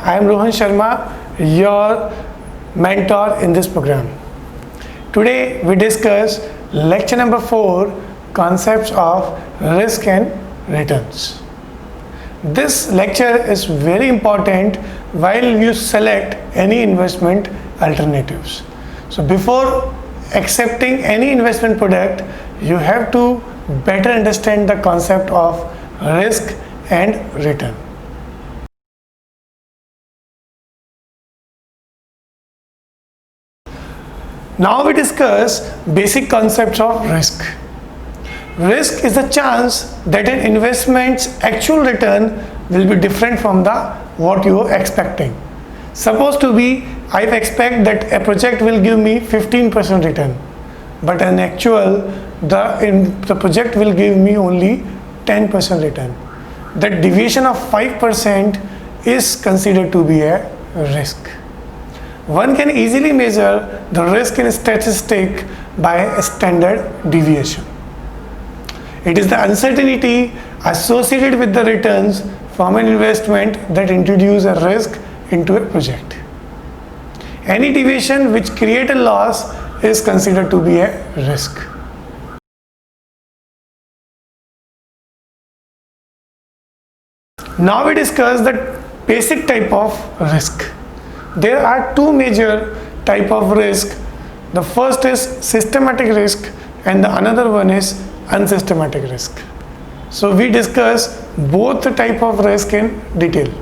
I am Rohan Sharma, your mentor in this program. Today we discuss lecture number 4, concepts of risk and returns. This lecture is very important while you select any investment alternatives. So before accepting any investment product, you have to better understand the concept of risk and return. Now we discuss basic concepts of risk. Risk is the chance that an investment's actual return will be different from what you are expecting. Suppose to be, I expect that a project will give me 15% return, but in actual the project will give me only 10% return. That deviation of 5% is considered to be a risk. One can easily measure the risk in a statistic by a standard deviation. It is the uncertainty associated with the returns from an investment that introduce a risk into a project. Any deviation which create a loss is considered to be a risk. Now we discuss the basic type of risk. There are two major type of risk. The first is systematic risk and the another one is unsystematic risk. So we discuss both the type of risk in detail.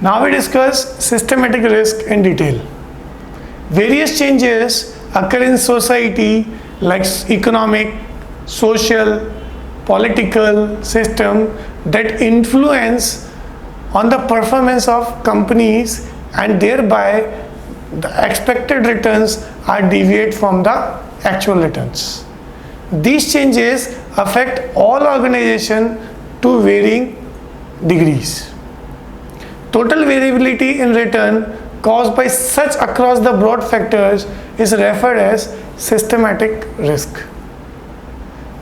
Now we discuss systematic risk in detail. Various changes occur in society like economic, social, political system that influence on the performance of companies, and thereby the expected returns are deviate from the actual returns. These changes affect all organizations to varying degrees. Total variability in return caused by such across the broad factors is referred as systematic risk.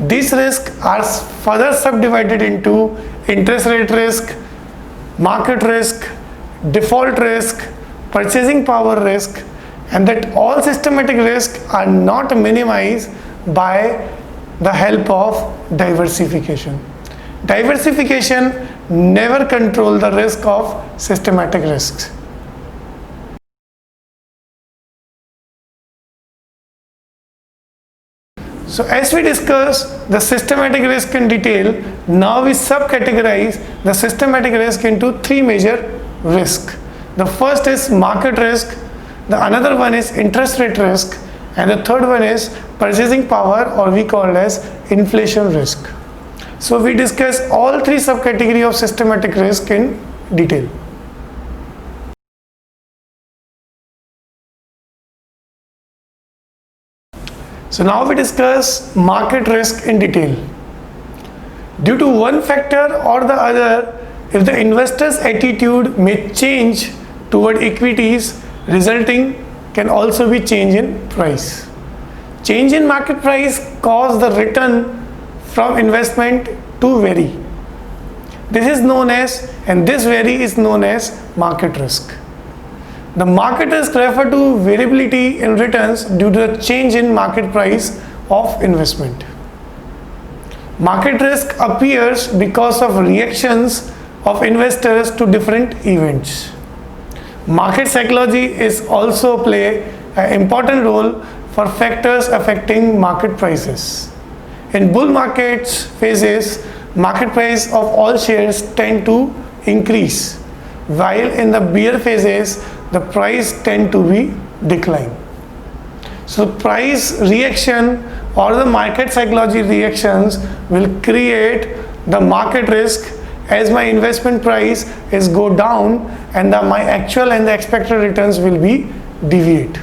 These risks are further subdivided into interest rate risk, market risk, default risk, purchasing power risk, and that all systematic risks are not minimized by the help of diversification. Diversification never control the risk of systematic risks. So as we discuss the systematic risk in detail, now we subcategorize the systematic risk into three major risks. The first is market risk, the another one is interest rate risk, and the third one is purchasing power, or we call as inflation risk. So we discuss all three subcategories of systematic risk in detail. So now we discuss market risk in detail. Due to one factor or the other, if the investor's attitude may change toward equities, resulting can also be change in price. Change in market price cause the return from investment to vary. This is known as, and this vary is known as market risk. The market risk refers to variability in returns due to the change in market price of investment. Market risk appears because of reactions of investors to different events. Market psychology is also play an important role for factors affecting market prices. In bull markets phases, market price of all shares tend to increase, while in the bear phases, the price tend to be decline. So price reaction or the market psychology reactions will create the market risk as my investment price is go down and my actual and the expected returns will be deviate.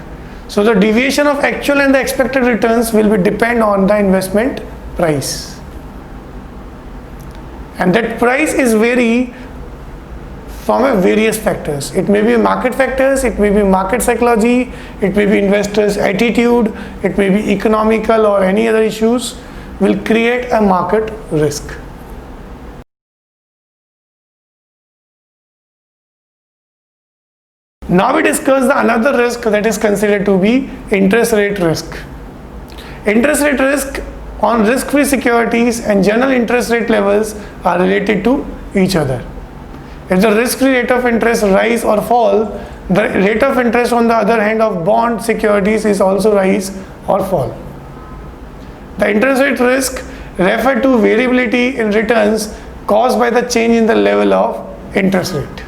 So the deviation of actual and the expected returns will be depend on the investment price, and that price is vary from various factors. It may be market factors, it may be market psychology, it may be investors' attitude, it may be economical or any other issues. will create a market risk. Now we discuss the another risk that is considered to be interest rate risk. Interest rate risk on risk-free securities and general interest rate levels are related to each other. If the risk-free rate of interest rise or fall, the rate of interest on the other hand of bond securities is also rise or fall. The interest rate risk refer to variability in returns caused by the change in the level of interest rate.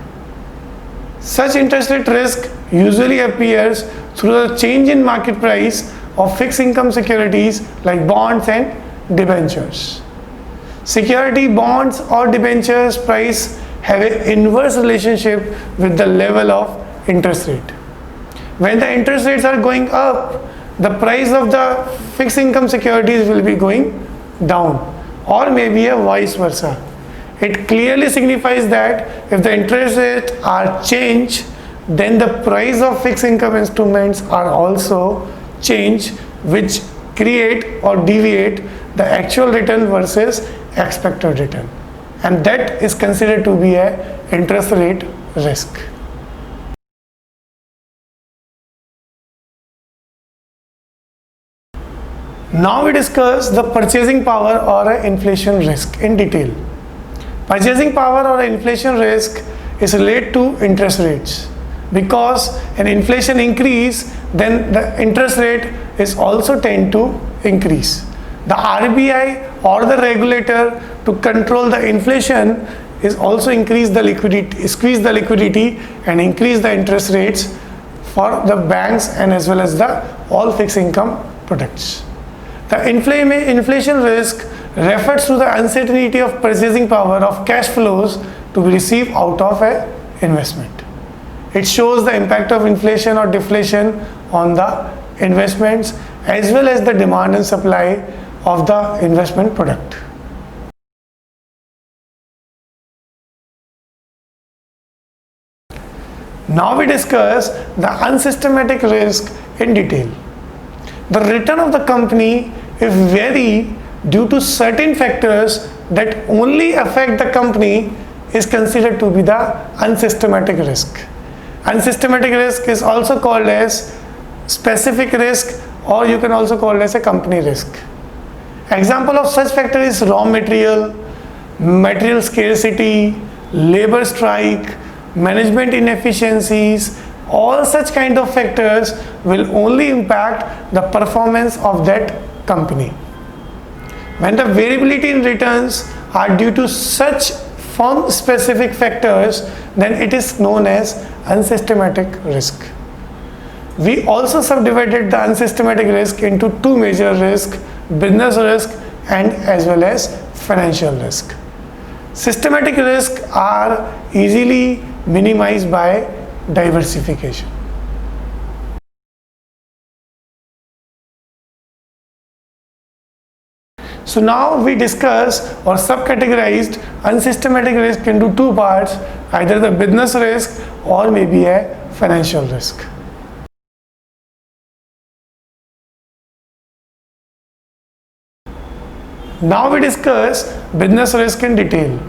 Such interest rate risk usually appears through the change in market price of fixed income securities like bonds and debentures. Security, bonds or debentures price have an inverse relationship with the level of interest rate. When the interest rates are going up, the price of the fixed income securities will be going down, or maybe a vice versa. It clearly signifies that if the interest rates are changed, then the price of fixed income instruments are also changed, which create or deviate the actual return versus expected return, and that is considered to be a interest rate risk. Now we discuss the purchasing power or inflation risk in detail. Purchasing power or inflation risk is related to interest rates. Because an inflation increase, then the interest rate is also tend to increase. The RBI or the regulator to control the inflation is also squeeze the liquidity and increase the interest rates for the banks and as well as the all fixed income products. The inflation risk refers to the uncertainty of purchasing power of cash flows to be received out of an investment. It shows the impact of inflation or deflation on the investments as well as the demand and supply of the investment product. Now we discuss the unsystematic risk in detail. The return of the company if vary due to certain factors that only affect the company is considered to be the unsystematic risk. Unsystematic risk is also called as specific risk, or you can also call it as a company risk. Example of such factor is raw material, material scarcity, labor strike, management inefficiencies. All such kind of factors will only impact the performance of that company. When the variability in returns are due to such firm specific factors, then it is known as unsystematic risk. We also subdivided the unsystematic risk into two major risks: business risk and as well as financial risk. Systematic risks are easily minimized by diversification. So now we discuss or subcategorized unsystematic risk into two parts, either the business risk or maybe a financial risk. Now we discuss business risk in detail.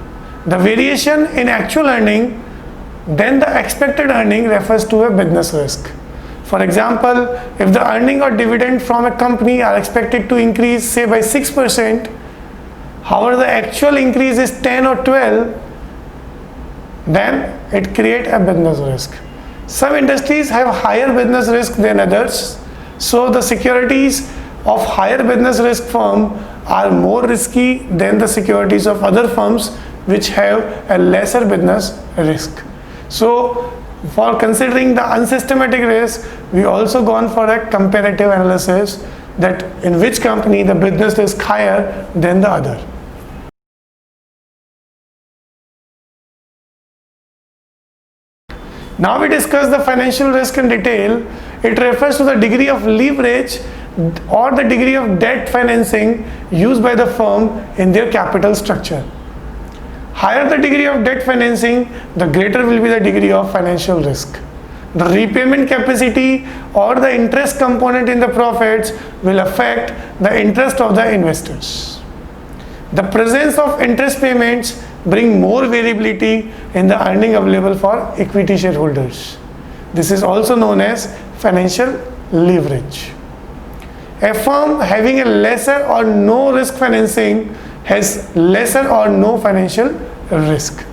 The variation in actual earning then the expected earning refers to a business risk. For example, if the earning or dividend from a company are expected to increase say by 6%, however the actual increase is 10 or 12, then it creates a business risk. Some industries have higher business risk than others, so the securities of higher business risk firm are more risky than the securities of other firms which have a lesser business risk. So for considering the unsystematic risk, we also gone for a comparative analysis that in which company the business risk higher than the other. Now we discuss the financial risk in detail. It refers to the degree of leverage or the degree of debt financing used by the firm in their capital structure. Higher the degree of debt financing, the greater will be the degree of financial risk. the repayment capacity or the interest component in the profits will affect the interest of the investors. The presence of interest payments bring more variability in the earning available for equity shareholders. This is also known as financial leverage. A firm having a lesser or no risk financing has lesser or no financial risk.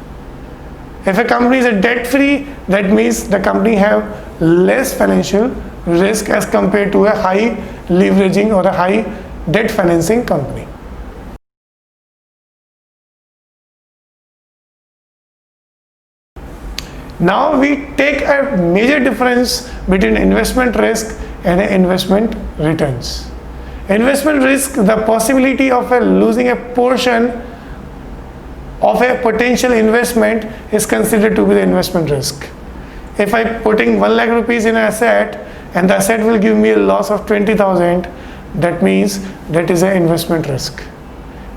If a company is a debt-free, that means the company have less financial risk as compared to a high leveraging or a high debt financing company. Now we take a major difference between investment risk and investment returns. Investment risk, the possibility of losing a portion of a potential investment is considered to be the investment risk. If I putting 1 lakh rupees in an asset and the asset will give me a loss of 20,000, that means that is an investment risk.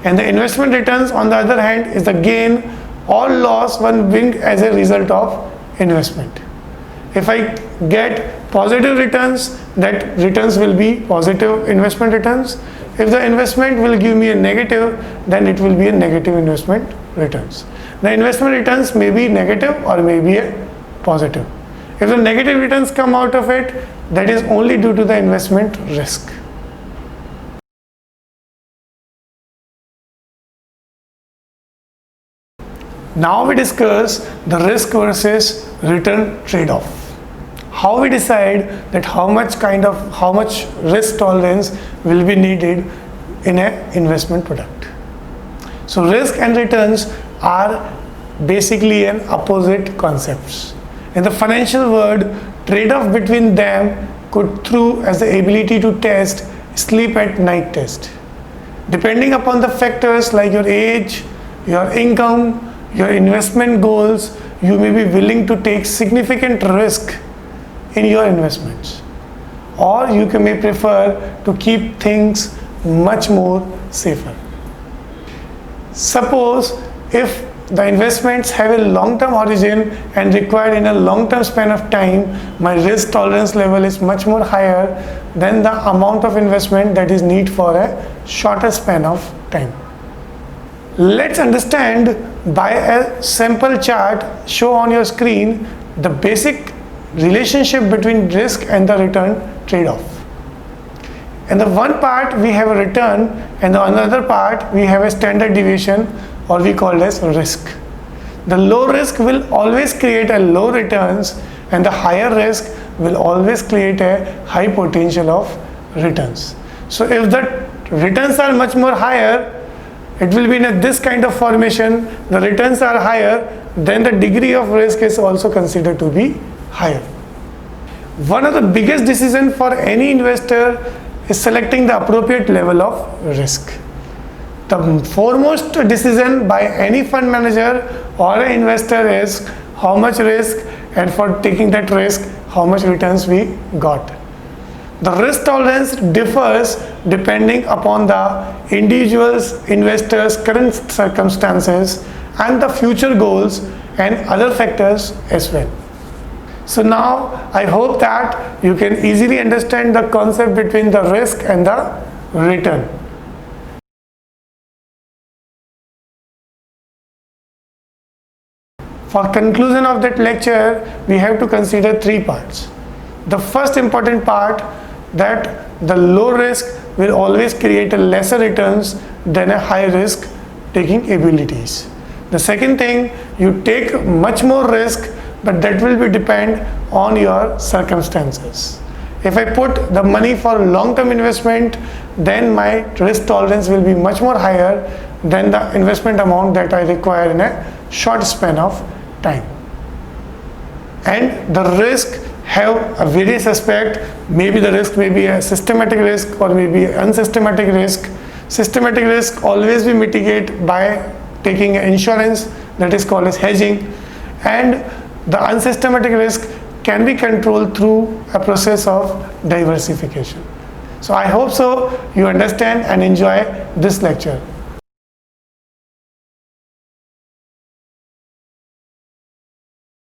And the investment returns on the other hand is the gain or loss one brings as a result of investment. If I get positive returns, that returns will be positive investment returns. If the investment will give me a negative, then it will be a negative investment returns. The investment returns may be negative or may be a positive. If the negative returns come out of it, that is only due to the investment risk. Now we discuss the risk versus return trade-off. How we decide that how much risk tolerance will be needed in an investment product. So risk and returns are basically an opposite concepts. In the financial world, trade-off between them could through as the ability to test sleep at night test. Depending upon the factors like your age, your income, your investment goals, you may be willing to take significant risk in your investments, or you may prefer to keep things much more safer. Suppose if the investments have a long-term origin and required in a long-term span of time, my risk tolerance level is much more higher than the amount of investment that is needed for a shorter span of time. Let's understand by a sample chart show on your screen the basic relationship between risk and the return trade-off. In the one part we have a return and the another part we have a standard deviation, or we call as risk. The low risk will always create a low returns and the higher risk will always create a high potential of returns. So if the returns are much more higher, it will be in this kind of formation, the returns are higher, then the degree of risk is also considered to be higher. One of the biggest decisions for any investor is selecting the appropriate level of risk. The foremost decision by any fund manager or an investor is how much risk, and for taking that risk, how much returns we got. The risk tolerance differs depending upon the individual's investor's current circumstances and the future goals and other factors as well. So now I hope that you can easily understand the concept between the risk and the return. For conclusion of that lecture, we have to consider 3 parts. The first important part, that the low risk will always create a lesser returns than a high risk taking abilities. The second thing, you take much more risk, but that will be depend on your circumstances. If I put the money for long-term investment, then my risk tolerance will be much more higher than the investment amount that I require in a short span of time. And the risk have a various aspect. Maybe the risk may be a systematic risk or maybe unsystematic risk. Systematic risk always be mitigated by taking insurance, that is called as hedging, and the unsystematic risk can be controlled through a process of diversification. So I hope so you understand and enjoy this lecture.